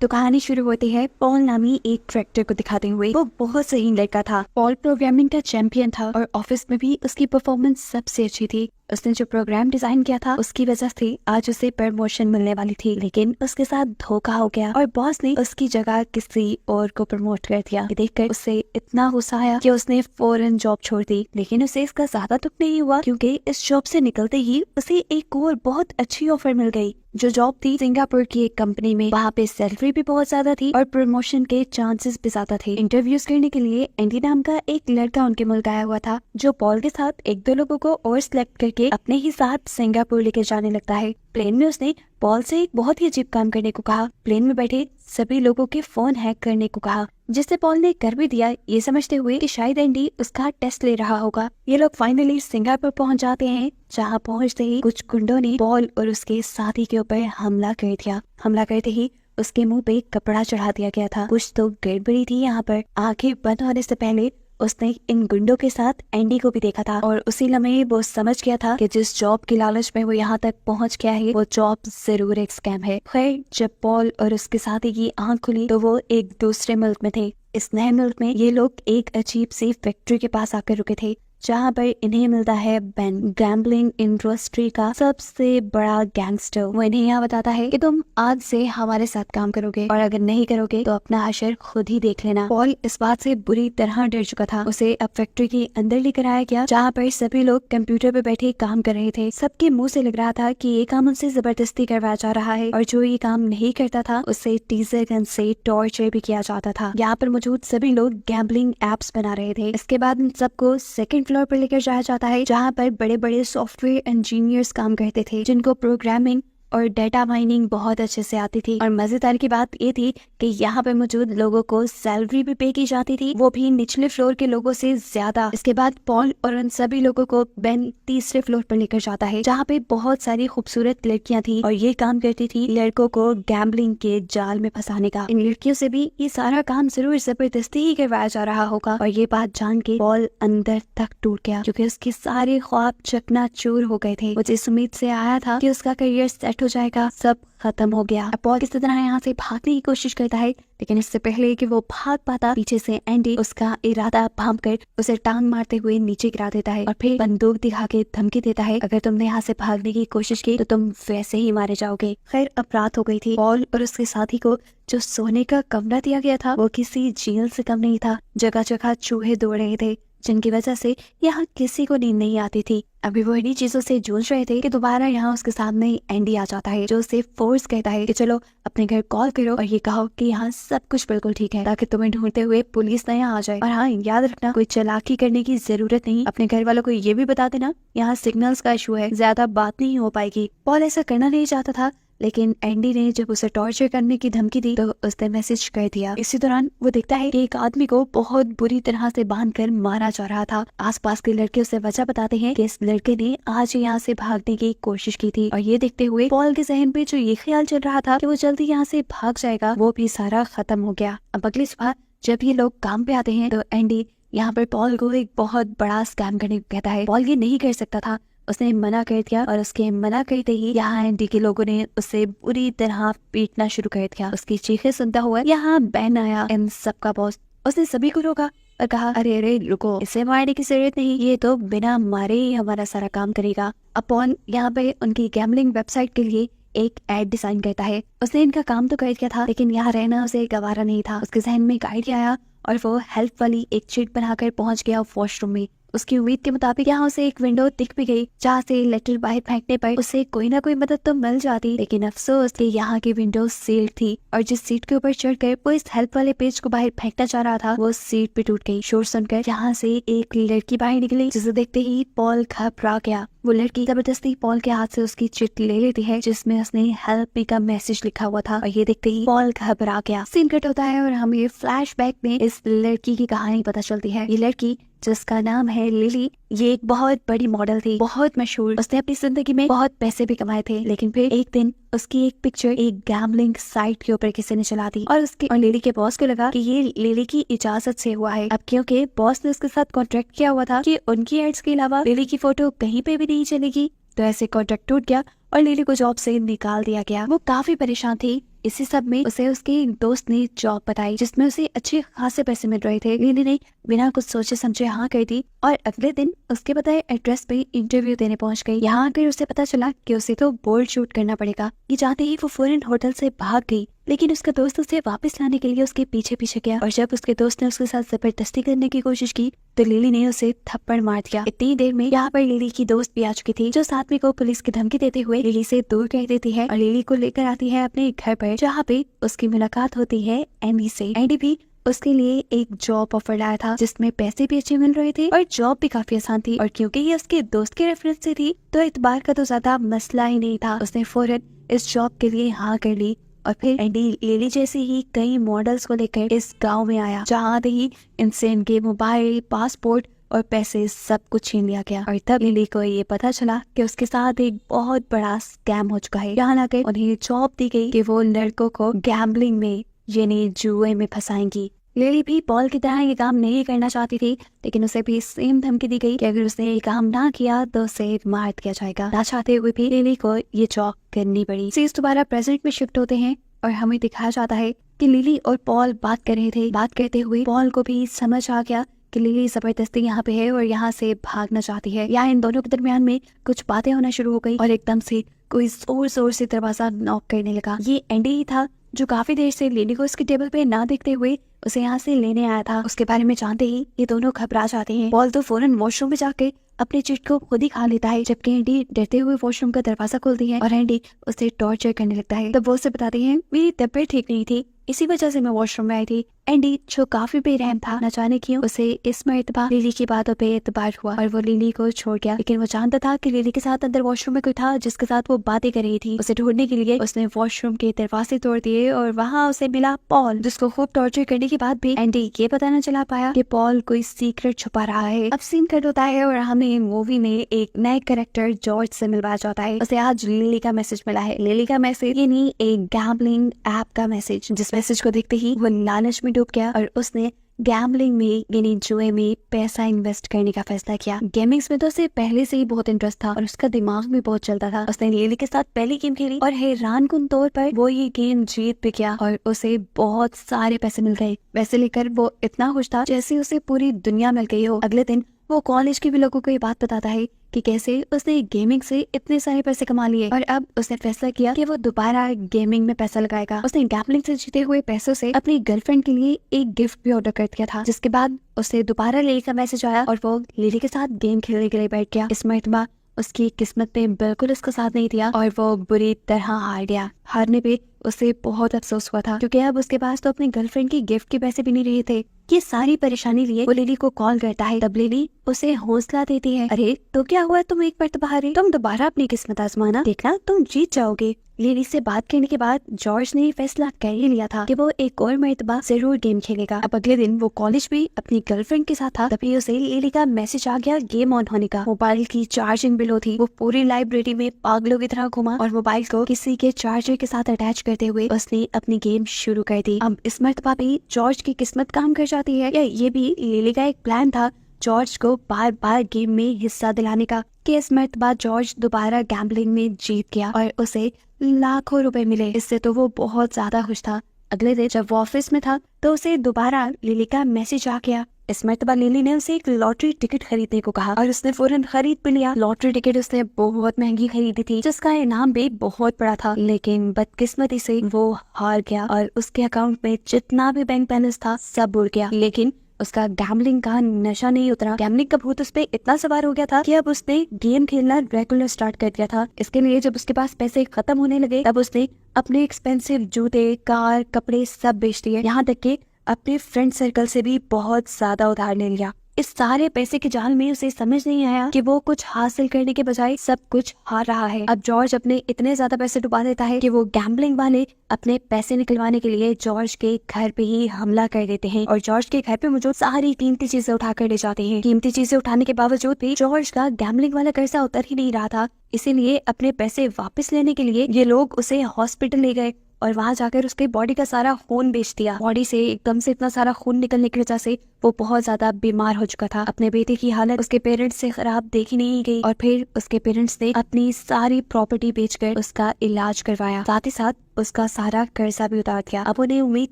तो कहानी शुरू होती है पॉल नामी एक ट्रैक्टर को दिखाते हुए। वो बहुत सही लड़का था। पॉल प्रोग्रामिंग का चैंपियन था और ऑफिस में भी उसकी परफॉर्मेंस सबसे अच्छी थी। उसने जो प्रोग्राम डिजाइन किया था उसकी वजह से आज उसे प्रमोशन मिलने वाली थी, लेकिन उसके साथ धोखा हो गया और बॉस ने उसकी जगह किसी और को प्रमोट कर दिया। ये देखकर उसे इतना गुस्सा आया कि उसने फौरन जॉब छोड़ दी। लेकिन उसे इसका ज्यादा दुख नहीं हुआ, क्योंकि इस जॉब से निकलते ही उसे एक और बहुत अच्छी ऑफर मिल गई। जो जॉब थी सिंगापुर की एक कंपनी में। वहाँ पे सैलरी भी बहुत ज्यादा थी और प्रमोशन के चांसेस भी ज्यादा थे। इंटरव्यूज करने के लिए एंडी नाम का एक लड़का उनके मुल्क आया हुआ था, जो पॉल के साथ एक दो लोगों को और सिलेक्ट करके अपने ही साथ सिंगापुर लेके जाने लगता है। प्लेन में उसने पॉल से एक बहुत ही अजीब काम करने को कहा। प्लेन में बैठे सभी लोगों के फोन हैक करने को कहा, जिससे पॉल ने कर भी दिया, ये समझते हुए कि शायद एंडी उसका टेस्ट ले रहा होगा। ये लोग फाइनली सिंगापुर पहुंच जाते हैं, जहां पहुंचते ही कुछ गुंडों ने पॉल और उसके साथी के ऊपर हमला कर दिया। हमला करते ही उसके मुंह पे कपड़ा चढ़ा दिया गया था। कुछ तो गड़बड़ी थी यहाँ पर। आंखें बंद होने से पहले उसने इन गुंडों के साथ एंडी को भी देखा था और उसी लम्हे वो समझ गया था कि जिस जॉब की लालच में वो यहाँ तक पहुँच गया है वो जॉब जरूर एक स्कैम है। खैर, जब पॉल और उसके साथी की आंख खुली तो वो एक दूसरे मुल्क में थे। इस नए मुल्क में ये लोग एक अजीब सी फैक्ट्री के पास आकर रुके थे, जहाँ पर इन्हें मिलता है बेन, गैम्बलिंग इंडस्ट्री का सबसे बड़ा गैंगस्टर। वो इन्हें यहाँ बताता है कि तुम आज से हमारे साथ काम करोगे और अगर नहीं करोगे तो अपना हशर खुद ही देख लेना। पॉल इस बात से बुरी तरह डर चुका था। उसे अब फैक्ट्री के अंदर लेकर आया गया, जहाँ पर सभी लोग कंप्यूटर पे बैठे काम कर रहे थे। सबके मुंह से लग रहा था कि ये काम उनसे जबरदस्ती करवाया जा रहा है और जो ये काम नहीं करता था उसे टीजर गन से टॉर्चर भी किया जाता था। यहाँ पर मौजूद सभी लोग गैम्बलिंग एप्स बना रहे थे। इसके बाद इन सबको सेकंड फ्लोर पर लेकर जाया जाता है, जहाँ पर बड़े बड़े सॉफ्टवेयर इंजीनियर्स काम करते थे, जिनको प्रोग्रामिंग और डेटा माइनिंग बहुत अच्छे से आती थी। और मजेदार की बात ये थी कि यहाँ पे मौजूद लोगों को सैलरी भी पे की जाती थी, वो भी निचले फ्लोर के लोगों से ज्यादा। इसके बाद पॉल और उन सभी लोगों को बेन तीसरे फ्लोर पर लेकर जाता है, जहाँ पे बहुत सारी खूबसूरत लड़कियां थी और ये काम करती थी लड़कों को गैम्बलिंग के जाल में फंसाने का। इन लड़कियों से भी ये सारा काम जरूर जबरदस्ती ही करवाया जा रहा होगा। और ये बात जान के पॉल अंदर तक टूट गया, क्योंकि उसके सारे ख्वाब चकनाचूर हो गए थे। वो जिस उम्मीद से आया था कि उसका करियर सेट हो जाएगा, सब खत्म हो गया। पॉल किसी तरह यहाँ से भागने की कोशिश करता है, लेकिन इससे पहले कि वो भाग पाता, पीछे से एंडी उसका इरादा भांप कर उसे टांग मारते हुए नीचे गिरा देता है और फिर बंदूक दिखा के धमकी देता है, अगर तुमने यहाँ से भागने की कोशिश की तो तुम वैसे ही मारे जाओगे। खैर, अब रात हो गई थी। पॉल और उसके साथी को जो सोने का कमरा दिया गया था वो किसी जेल से कम नहीं था। जगह जगह चूहे दौड़ रहे थे, जिनकी वजह से यहाँ किसी को नींद नहीं आती थी। अभी वो इन्हीं चीजों से जूझ रहे थे कि दोबारा यहाँ उसके सामने एंडी आ जाता है, जो उसे फोर्स कहता है कि चलो अपने घर कॉल करो और ये कहो कि यहाँ सब कुछ बिल्कुल ठीक है, ताकि तुम्हें ढूंढते हुए पुलिस न यहाँ आ जाए। और हाँ, याद रखना, कोई चालाकी करने की जरूरत नहीं। अपने घर वालों को ये भी बता देना यहाँ सिग्नल्स का इशू है, ज्यादा बात नहीं हो पाएगी। पॉल ऐसा करना नहीं चाहता था, लेकिन एंडी ने जब उसे टॉर्चर करने की धमकी दी तो उसने मैसेज कर दिया। इसी दौरान वो देखता है कि एक आदमी को बहुत बुरी तरह से बांधकर मारा जा रहा था। आसपास के लड़के उसे वजह बताते हैं कि इस लड़के ने आज यहाँ से भागने की कोशिश की थी। और ये देखते हुए पॉल के जहन पे जो ये ख्याल चल रहा था कि वो जल्दी यहाँ से भाग जाएगा, वो भी सारा खत्म हो गया। अब अगली सुबह जब ये लोग काम पे आते हैं तो एंडी यहाँ पर पॉल को एक बहुत बड़ा स्कैम करने को कहता है। पॉल ये नहीं कर सकता था, उसने मना कर दिया और उसके मना करते ही यहाँ एंडी के लोगों ने उसे बुरी तरह पीटना शुरू कर दिया। उसकी चीखें सुनता हुआ यहाँ बेन आया, इन सबका बॉस। उसने सभी को रोका और कहा, अरे अरे रुको, इसे मारने की जरूरत नहीं, ये तो बिना मारे ही हमारा सारा काम करेगा। अब पॉल यहाँ पे उनकी गैम्बलिंग वेबसाइट के लिए एक एड डिजाइन करता है। उसने इनका काम तो कर दिया था, लेकिन यहाँ रहना उसे गवारा नहीं था। उसके जहन में एक आइडिया आया और वो हेल्प वाली एक शीट बनाकर पहुंच गया वॉशरूम में। उसकी उम्मीद के मुताबिक यहाँ उसे एक विंडो दिख भी गई, जहाँ से लेटर बाहर फेंकने पर उसे कोई ना कोई मदद तो मिल जाती। लेकिन अफसोस कि यहाँ की विंडो सील्ड थी और जिस सीट के ऊपर चढ़कर वो इस हेल्प वाले पेज को बाहर फेंकना चाह रहा था, वो सीट पे टूट गई। शोर सुनकर यहाँ से एक लड़की बाहर निकली, जिसे देखते ही पॉल घबरा गया। वो लड़की जबरदस्ती पॉल के हाथ से उसकी चिट्ठी ले लेती है, जिसमें उसने हेल्प मी का मैसेज लिखा हुआ था। और ये देखते ही पॉल घबरा गया। सीन कट होता है और हमें फ्लैशबैक में इस लड़की की कहानी पता चलती है। ये लड़की, जिसका नाम है लिली, ये एक बहुत बड़ी मॉडल थी, बहुत मशहूर। उसने अपनी जिंदगी में बहुत पैसे भी कमाए थे, लेकिन फिर एक दिन उसकी एक पिक्चर एक गैम्बलिंग साइट के ऊपर किसी ने चला दी और लिली के बॉस को लगा कि ये लिली की इजाजत से हुआ है। अब क्योंकि बॉस ने उसके साथ कॉन्ट्रैक्ट किया हुआ था कि उनकी एड्स के अलावा लिली की फोटो कहीं पे भी नहीं चलेगी, तो ऐसे कॉन्ट्रैक्ट टूट गया और लिली को जॉब से निकाल दिया गया। वो काफी परेशान थी। इसी सब में उसे उसके एक दोस्त ने जॉब बताई जिसमें उसे अच्छे खासे पैसे मिल रहे थे। लिली ने बिना कुछ सोचे समझे हाँ कर दी और अगले दिन उसके बताए एड्रेस पे इंटरव्यू देने पहुंच गई। यहाँ आकर उसे पता चला कि उसे तो बोल्ड शूट करना पड़ेगा। ये चाहते ही वो फौरन होटल से भाग गई, लेकिन उसका दोस्त उसे वापस लाने के लिए उसके पीछे पीछे गया और जब उसके दोस्त ने उसके साथ जबरदस्ती करने की कोशिश की तो लिली ने उसे थप्पड़ मार दिया। इतनी देर में यहाँ पर लिली की दोस्त भी आ चुकी थी, जो साथ में को पुलिस की धमकी देते हुए लिली से दूर कर देती है और लिली को लेकर आती है अपने घर पर, जहाँ पे उसकी मुलाकात होती है एंडी से। एंडी भी उसके लिए एक जॉब ऑफर लाया था जिसमें पैसे भी अच्छे मिल रहे थे और जॉब भी काफी आसान थी और क्योंकि ये उसके दोस्त के रेफरेंस से थी तो इतबार का तो ज्यादा मसला ही नहीं था। उसने फौरन इस जॉब के लिए हाँ कर ली और फिर एंडी लिली जैसे ही कई मॉडल्स को लेकर इस गांव में आया, जहाँ आते ही इनसे इनके मोबाइल, पासपोर्ट और पैसे सब कुछ छीन लिया गया। और तब लिली को ये पता चला कि उसके साथ एक बहुत बड़ा स्कैम हो चुका है। यहाँ लाकर उन्हें जॉब दी गई कि वो लड़कों को गैम्बलिंग में यानी जुए में फंसाएंगी। लिली भी पॉल की तरह ये काम नहीं करना चाहती थी, लेकिन उसे भी सेम धमकी दी गई कि अगर उसने ये काम ना किया तो उसे मार दिया जाएगा। ना चाहते हुए भी लिली को ये जॉब करनी पड़ी। सीन्स दोबारा प्रेजेंट में शिफ्ट होते हैं और हमें दिखाया जाता है कि लिली और पॉल बात कर रहे थे। बात करते हुए पॉल को भी समझ आ गया कि लिली जबरदस्ती यहाँ पे है और यहाँ से भागना चाहती है। यहाँ इन दोनों के दरमियान में कुछ बातें होना शुरू हो गई और एकदम से कोई जोर जोर से दरवाजा नॉक करने लगा। ये एंडी ही था जो काफी देर से लिली को उसकी टेबल पे ना देखते हुए उसे यहाँ से लेने आया था। उसके बारे में जानते ही ये दोनों घबरा जाते हैं। पॉल तो फौरन वॉशरूम में जाके अपने चिट को खुद ही खा लेता है, जबकि एंडी डरते हुए वॉशरूम का दरवाजा खोलती है और एंडी उसे टॉर्चर करने लगता है। तब वो उसे बताती है मेरी तबीयत ठीक नहीं थी, इसी वजह से मैं वॉशरूम में आई थी। एंडी जो काफी बेरहम था, न जाने क्यों उसे इस मर्तबा लिली की बातों पे एतबार हुआ और वो लिली को छोड़ गया। लेकिन वो जानता था कि लिली के साथ अंदर वॉशरूम में कोई था जिसके साथ वो बातें कर रही थी। उसे ढूंढने के लिए उसने वॉशरूम के दरवाजे तोड़ दिए और वहाँ उसे मिला पॉल, जिसको खूब टॉर्चर करने के बाद भी एंडी ये पता न चला पाया कि पॉल कोई सीक्रेट छुपा रहा है। अब सीन कट होता है और हमें मूवी में एक नए कैरेक्टर जॉर्ज से मिलवाया जाता है। उसे आज लिली का मैसेज मिला है। लिली का मैसेज यानी एक गैम्बलिंग ऐप का मैसेज, जिस मैसेज को देखते ही वो लालच में डूब गया और उसने गैम्बलिंग में यानी जुए में पैसा इन्वेस्ट करने का फैसला किया। गेमिंग्स में तो उसे पहले से ही बहुत इंटरेस्ट था और उसका दिमाग भी बहुत चलता था। उसने लिली के साथ पहली गेम खेली और हैरानकुन तौर पर वो ये गेम जीत भी गया और उसे बहुत सारे पैसे मिल गए। पैसे लेकर वो इतना खुश था जैसे उसे पूरी दुनिया मिल गई हो। अगले दिन वो कॉलेज के भी लोगों को ये बात बताता है कि कैसे उसने गेमिंग से इतने सारे पैसे कमा लिए और अब उसने फैसला किया कि वो दोबारा गेमिंग में पैसा लगाएगा। उसने गैम्बलिंग से जीते हुए पैसों से अपनी गर्लफ्रेंड के लिए एक गिफ्ट भी ऑर्डर कर दिया था, जिसके बाद उसे दोबारा लिली का मैसेज आया और वो लिली के साथ गेम खेलने के लिए बैठ गया। इस मर्तबा उसकी किस्मत ने बिल्कुल उसका साथ नहीं दिया और वो बुरी तरह हार गया। हारने पे उसे बहुत अफसोस हुआ था क्योंकि अब उसके पास तो अपनी गर्लफ्रेंड की गिफ्ट के पैसे भी नहीं रहे थे। ये सारी परेशानी लिए वो लिली को कॉल करता है। तब लिली उसे हौसला देती है, अरे तो क्या हुआ, तुम एक मर्तबा हारे, तुम दोबारा अपनी किस्मत आजमाना, देखना तुम जीत जाओगे। लिली से बात करने के बाद जॉर्ज ने फैसला कर ही लिया था कि वो एक और मर्तबा जरूर गेम खेलेगा। अब अगले दिन वो कॉलेज भी अपनी गर्लफ्रेंड के साथ था, तभी उसे लिली का मैसेज आ गया गेम ऑन होने का। मोबाइल की चार्जिंग बिलो थी। वो पूरी लाइब्रेरी में पागलों की तरह घुमा और मोबाइल को किसी के चार्जर के साथ अटैच करते हुए उसने अपनी गेम शुरू कर दी। अब इस मर्तबा भी जॉर्ज की किस्मत काम कर जाती है, या ये भी लिली का एक प्लान था जॉर्ज को बार बार गेम में हिस्सा दिलाने का, कि इस मर्तबा जॉर्ज दोबारा गैम्बलिंग में जीत गया और उसे लाखों रुपए मिले। इससे तो वो बहुत ज्यादा खुश था। अगले दिन जब वो ऑफिस में था तो उसे दोबारा लिली का मैसेज आ गया। इस मर्तबा लिली ने उसे एक लॉटरी टिकट खरीदने को कहा और उसने फौरन खरीद भी लिया। लॉटरी टिकट उसने बहुत महंगी खरीदी थी जिसका इनाम भी बहुत बड़ा था, लेकिन बदकिस्मती से वो हार गया और उसके अकाउंट में जितना भी बैंक बैलेंस था सब उड़ गया। लेकिन उसका गैम्बलिंग का नशा नहीं उतरा। गैम्बलिंग का भूत उस पे इतना सवार हो गया था कि अब उसने गेम खेलना रेगुलर स्टार्ट कर दिया था। इसके लिए जब उसके पास पैसे खत्म होने लगे तब उसने अपने एक्सपेंसिव जूते, कार, कपड़े सब बेच दिए। यहाँ तक कि अपने फ्रेंड सर्कल से भी बहुत ज्यादा उधार ले लिया। इस सारे पैसे के जाल में उसे समझ नहीं आया कि वो कुछ हासिल करने के बजाय सब कुछ हार रहा है। अब जॉर्ज अपने इतने ज्यादा पैसे डुबा देता है कि वो गैम्बलिंग वाले अपने पैसे निकलवाने के लिए जॉर्ज के घर पे ही हमला कर देते हैं और जॉर्ज के घर पे मौजूद सारी कीमती चीजें उठा कर ले जाते हैं। कीमती चीजें उठाने के बावजूद भी जॉर्ज का गैम्बलिंग वाला कर्जा उतर ही नहीं रहा था। इसीलिए अपने पैसे वापस लेने के लिए ये लोग उसे हॉस्पिटल ले गए और वहाँ जाकर उसके बॉडी का सारा खून बेच दिया। बॉडी से एकदम से इतना सारा खून निकलने की वजह से वो बहुत ज्यादा बीमार हो चुका था। अपने बेटे की हालत उसके पेरेंट्स से खराब देखी नहीं गई और फिर उसके पेरेंट्स ने अपनी सारी प्रॉपर्टी बेचकर उसका इलाज करवाया, साथ ही साथ उसका सारा कर्जा भी उतार दिया। अब उन्हें उम्मीद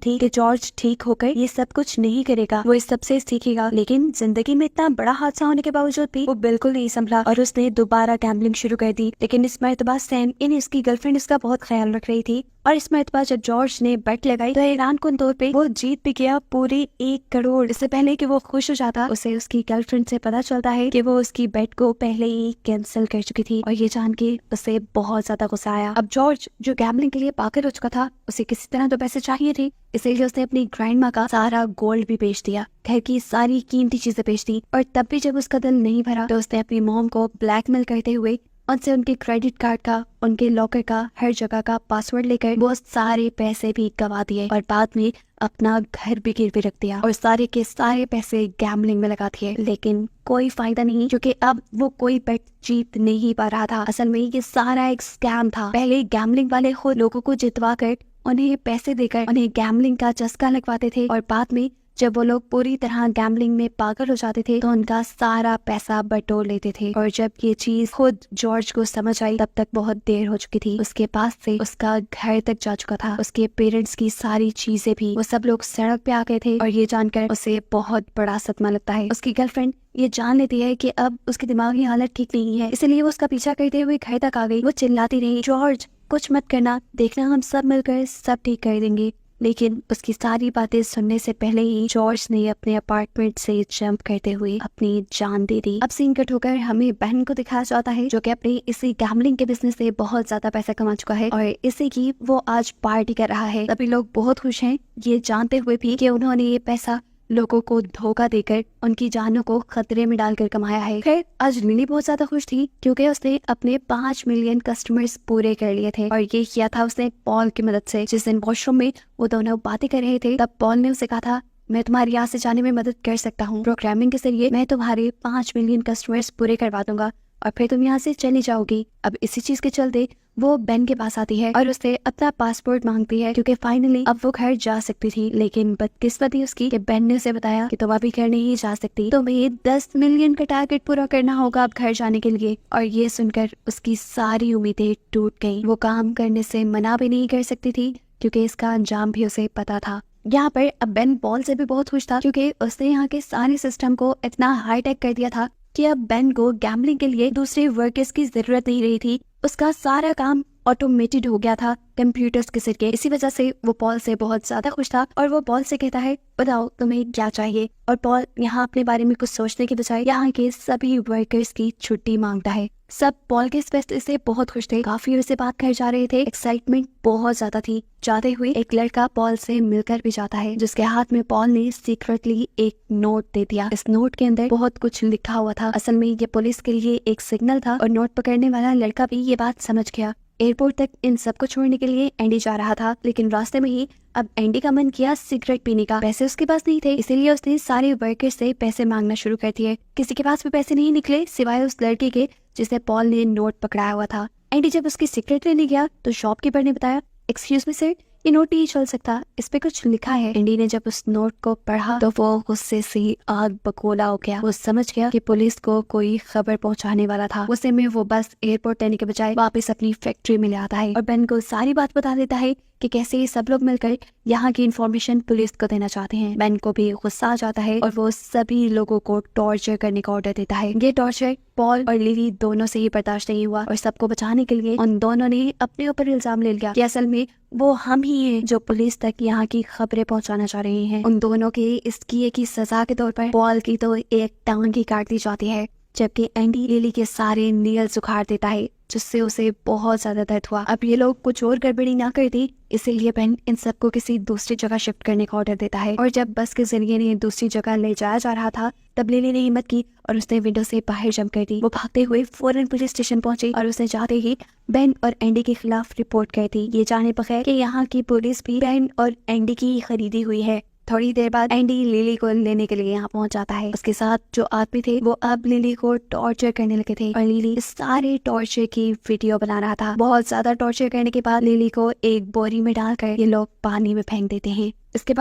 थी कि जॉर्ज ठीक होकर ये सब कुछ नहीं करेगा, वो इस सब से सीखेगा, लेकिन जिंदगी में इतना बड़ा हादसा होने के बावजूद भी वो बिल्कुल नहीं संभला और उसने दोबारा गैम्बलिंग शुरू कर दी। लेकिन इस मर्तबा सैम यानी उसकी गर्लफ्रेंड उसका बहुत ख्याल रख रही थी और इस मर्तबा जब जॉर्ज ने बेट लगाई तो हैरानकुन तौर पे वो जीत भी गया पूरे 1 करोड़। इससे पहले कि वो खुश हो जाता, उसे उसकी गर्लफ्रेंड से पता चलता है कि वो उसकी बेट को पहले ही कैंसिल कर चुकी थी और ये जान के उसे बहुत ज्यादा गुस्सा आया। अब जॉर्ज जो गैम्बलिंग के लिए पागल हो चुका था, उसे किसी तरह तो पैसे चाहिए थे, इसीलिए उसने अपनी ग्रैंड माँ का सारा गोल्ड भी बेच दिया, घर की सारी कीमती चीजें बेच दी। और तब भी जब उसका दिल नहीं भरा तो उसने अपनी मॉम को ब्लैकमेल करते हुए उनसे उनके क्रेडिट कार्ड का, उनके लॉकर का, हर जगह का पासवर्ड लेकर वो सारे पैसे भी गवा दिए और बाद में अपना घर भी गिरवी रख दिया और सारे के सारे पैसे गैम्बलिंग में लगा दिए। लेकिन कोई फायदा नहीं, क्योंकि अब वो कोई बेट जीत नहीं पा रहा था। असल में ये सारा एक स्कैम था। पहले गैम्बलिंग वाले खुद लोगों को जितवा कर उन्हें पैसे देकर उन्हें गैम्बलिंग का चस्का लगवाते थे और बाद में जब वो लोग पूरी तरह गैम्बलिंग में पागल हो जाते थे तो उनका सारा पैसा बटोर लेते थे। और जब ये चीज खुद जॉर्ज को समझ आई तब तक बहुत देर हो चुकी थी। उसके पास से उसका घर तक जा चुका था, उसके पेरेंट्स की सारी चीजें भी। वो सब लोग सड़क पे आ गए थे और ये जानकर उसे बहुत बड़ा सदमा लगता है। उसकी गर्लफ्रेंड ये जान लेती है कि अब उसकी दिमागी हालत ठीक नहीं है, इसलिए वो उसका पीछा करते हुए घर तक आ गई। वो चिल्लाती रही, जॉर्ज कुछ मत करना, देखना हम सब मिलकर सब ठीक कर देंगे। लेकिन उसकी सारी बातें सुनने से पहले ही जॉर्ज ने अपने अपार्टमेंट से जंप करते हुए अपनी जान दे दी। अब सीन कट होकर हमें बहन को दिखाया जाता है जो कि अपने इसी गैम्बलिंग के बिजनेस से बहुत ज्यादा पैसा कमा चुका है और इसी की वो आज पार्टी कर रहा है। सभी लोग बहुत खुश हैं, ये जानते हुए भी कि उन्होंने ये पैसा लोगों को धोखा देकर उनकी जानों को खतरे में डालकर कमाया है। खैर आज लिली बहुत ज्यादा खुश थी क्योंकि उसने अपने 5 मिलियन कस्टमर्स पूरे कर लिए थे और ये किया था उसने पॉल की मदद से। जिस दिन वॉशरूम में वो दोनों बातें कर रहे थे तब पॉल ने उसे कहा था, मैं तुम्हारी यहाँ से जाने में मदद कर सकता हूँ, प्रोग्रामिंग के जरिए मैं तुम्हारे 5 मिलियन कस्टमर्स पूरे करवा दूंगा और फिर तुम यहाँ से चली जाओगी। अब इसी चीज के चलते वो बेन के पास आती है और उससे अपना पासपोर्ट मांगती है क्योंकि फाइनली अब वो घर जा सकती थी। लेकिन बदकिस्मती उसकी कि बेन ने उसे बताया कि तुम अभी घर नहीं जा सकती, तुम्हें 10 मिलियन का टारगेट पूरा करना होगा अब घर जाने के लिए। और ये सुनकर उसकी सारी उम्मीदें टूट गयी। वो काम करने से मना भी नहीं कर सकती थी क्योंकि इसका अंजाम भी उसे पता था। यहाँ पर अब बेन पॉल से भी बहुत खुश था क्योंकि उसने यहाँ के सारे सिस्टम को इतना हाईटेक कर दिया था कि अब बेन को गैम्बलिंग के लिए दूसरे वर्कर्स की जरूरत नहीं रही थी। उसका सारा काम ऑटोमेटेड हो गया था कंप्यूटर्स के जरिए। इसी वजह से वो पॉल से बहुत ज्यादा खुश था और वो पॉल से कहता है, बताओ तुम्हें क्या चाहिए। और पॉल यहाँ अपने बारे में कुछ सोचने के बजाय यहाँ के सभी वर्कर्स की छुट्टी मांगता है। सब पॉल के इस फैसले से बहुत खुश थे, काफी उसे बात कर जा रहे थे, एक्साइटमेंट बहुत ज्यादा थी। जाते हुए एक लड़का पॉल से मिलकर भी जाता है जिसके हाथ में पॉल ने सीक्रेटली एक नोट दे दिया। इस नोट के अंदर बहुत कुछ लिखा हुआ था। असल में ये पुलिस के लिए एक सिग्नल था और नोट पकड़ने वाला लड़का भी ये बात समझ गया। एयरपोर्ट तक इन सबको छोड़ने के लिए एंडी जा रहा था, लेकिन रास्ते में ही अब एंडी का मन किया सिगरेट पीने का। पैसे उसके पास नहीं थे, इसीलिए उसने सारे वर्कर्स से पैसे मांगना शुरू कर दिए। किसी के पास भी पैसे नहीं निकले सिवाय उस लड़के के जिसे पॉल ने नोट पकड़ाया हुआ था। एंडी जब उसकी सिगरेट लेने गया तो शॉपकीपर ने बताया, एक्सक्यूज मी सर, ये नोट नहीं चल सकता, इस पे कुछ लिखा है। एंडी ने जब उस नोट को पढ़ा तो वो गुस्से से आग बकोला हो गया। वो समझ गया कि पुलिस को कोई खबर पहुंचाने वाला था। उसे में वो बस एयरपोर्ट लेने के बजाय वापस अपनी फैक्ट्री में ले आता है और बेन को सारी बात बता देता है कि कैसे ये सब लोग मिलकर यहाँ की इन्फॉर्मेशन पुलिस को देना चाहते हैं। बेन को भी गुस्सा आ जाता है और वो सभी लोगों को टॉर्चर करने का ऑर्डर देता है। ये टॉर्चर पॉल और लिली दोनों से ही बर्दाश्त नहीं हुआ और सबको बचाने के लिए उन दोनों ने अपने ऊपर इल्जाम ले लिया कि असल में वो हम ही हैं जो पुलिस तक यहाँ की खबरें पहुँचाना चाह रहे हैं। उन दोनों के इस किए की सजा के तौर पर पॉल की तो एक टांग ही काट दी जाती है, जबकि एंडी लिली के सारे नेल्स उखाड़ देता है जिससे उसे बहुत ज्यादा दर्द हुआ। अब ये लोग कुछ और गड़बड़ी ना कर दी, इसीलिए बेन इन सबको किसी दूसरी जगह शिफ्ट करने का ऑर्डर देता है। और जब बस के जरिए इन्हें दूसरी जगह ले जाया जा रहा था तब लिली ने हिम्मत की और उसने विंडो से बाहर जंप कर दी। वो भागते हुए फौरन पुलिस स्टेशन पहुंची और उसने जाते ही बेन और एंडी के खिलाफ रिपोर्ट कर दी, ये जाने बगैर कि यहाँ की पुलिस भी बेन और एंडी की खरीदी हुई है। थोड़ी देर बाद एंडी लिली को लेने के लिए यहाँ पहुंच जाता है। उसके साथ जो आदमी थे वो अब लिली को टॉर्चर करने लगे थे और लिली इस सारे टॉर्चर की वीडियो बना रहा था। बहुत ज्यादा टॉर्चर करने के बाद लिली को एक बोरी में डालकर ये लोग पानी में फेंक देते हैं। इसके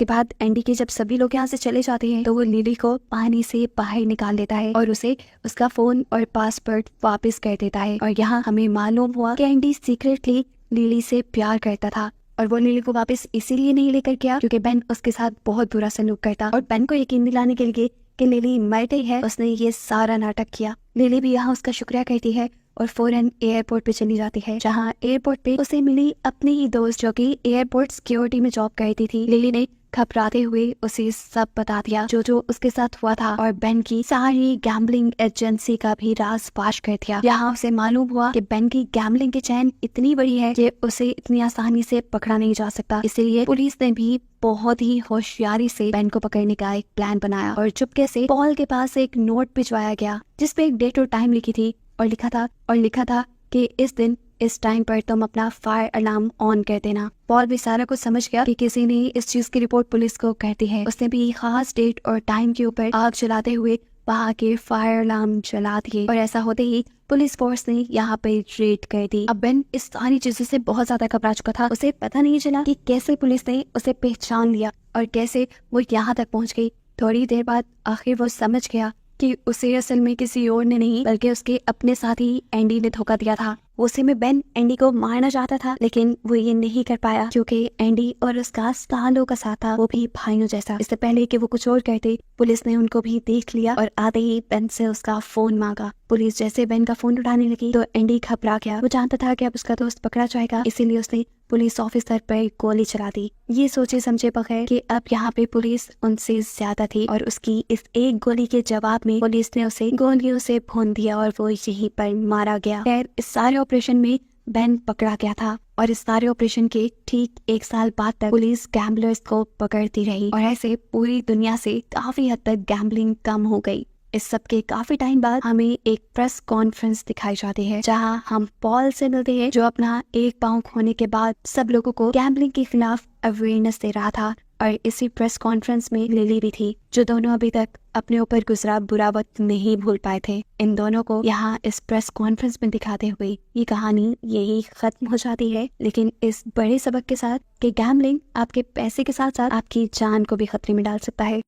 बाद एंडी के जब सभी लोग यहाँ से चले जाते हैं तो वो लिली को पानी से बाहर निकाल देता है और उसे उसका फोन और पासवर्ड वापस कर देता है। और यहाँ हमें मालूम हुआ कि एंडी सीक्रेटली लिली से प्यार करता था और वो लिली को वापस इसीलिए नहीं लेकर गया क्योंकि बेन उसके साथ बहुत बुरा सलूक करता और बेन को यकीन दिलाने के लिए कि लिली मर गई है उसने ये सारा नाटक किया। लिली भी यहाँ उसका शुक्रिया करती है और फौरन एयरपोर्ट पे चली जाती है, जहाँ एयरपोर्ट पे उसे मिली अपनी ही दोस्त जो कि एयरपोर्ट सिक्योरिटी में जॉब करती थी। लिली ने घबराते हुए उसे सब बता दिया जो उसके साथ हुआ था और बेन की सारी गैम्बलिंग एजेंसी का भी राज फाश कर दिया। यहाँ उसे मालूम हुआ कि बेन की गैम्बलिंग की चैन इतनी बड़ी है कि उसे इतनी आसानी से पकड़ा नहीं जा सकता। इसीलिए पुलिस ने भी बहुत ही होशियारी से बेन को पकड़ने का एक प्लान बनाया और चुपके से पॉल के पास एक नोट भिजवाया गया जिसपे एक डेट और टाइम लिखी थी और लिखा था कि इस दिन इस टाइम पर तुम अपना फायर अलार्म ऑन कर देना। पॉल भी सारा कुछ समझ गया कि किसी ने इस चीज की रिपोर्ट पुलिस को करती है। उसने भी खास डेट और टाइम के ऊपर आग जलाते हुए वहाँ के फायर अलार्म जला दिए और ऐसा होते ही पुलिस फोर्स ने यहाँ पे रेड कर दी। अब बेन इस सारी चीजों से बहुत ज्यादा घबरा चुका था। उसे पता नहीं चला कि कैसे पुलिस ने उसे पहचान लिया और कैसे वो यहाँ तक पहुँच गई। थोड़ी देर बाद आखिर वो समझ गया कि उसे असल में किसी और ने नहीं बल्कि उसके अपने साथी एंडी ने धोखा दिया था। उसी में बेन एंडी को मारना चाहता था लेकिन वो ये नहीं कर पाया क्योंकि एंडी और उसका सालों का साथ था वो भी भाइयों जैसा। इससे पहले कि वो कुछ और कहते पुलिस ने उनको भी देख लिया और आते ही बेन से उसका फोन मांगा। पुलिस जैसे बेन का फोन उठाने लगी तो एंडी घबरा गया। वो जानता था कि अब उसका दोस्त पकड़ा जाएगा, इसीलिए उसने पुलिस ऑफिसर पर गोली चला दी, ये सोचे समझे बगैर कि अब यहाँ पे पुलिस उनसे ज्यादा थी और उसकी इस एक गोली के जवाब में पुलिस ने उसे गोलियों से भून दिया और वो यहीं पर मारा गया। खैर इस सारे ऑपरेशन में बेन पकड़ा गया था और इस सारे ऑपरेशन के ठीक 1 साल बाद तक पुलिस गैम्बलर्स को पकड़ती रही और ऐसे पूरी दुनिया से काफी हद तक गैम्बलिंग कम हो गई। इस सब के काफी टाइम बाद हमें एक प्रेस कॉन्फ्रेंस दिखाई जाती है जहां हम पॉल से मिलते हैं जो अपना एक पांव खोने के बाद सब लोगों को गैम्बलिंग के खिलाफ अवेयरनेस दे रहा था। और इसी प्रेस कॉन्फ्रेंस में लिली भी थी जो दोनों अभी तक अपने ऊपर गुजरा बुरा वक्त नहीं भूल पाए थे। इन दोनों को यहाँ इस प्रेस कॉन्फ्रेंस में दिखाते हुए ये कहानी यही खत्म हो जाती है, लेकिन इस बड़े सबक के साथ कि गैम्बलिंग आपके पैसे के साथ साथ आपकी जान को भी खतरे में डाल सकता है।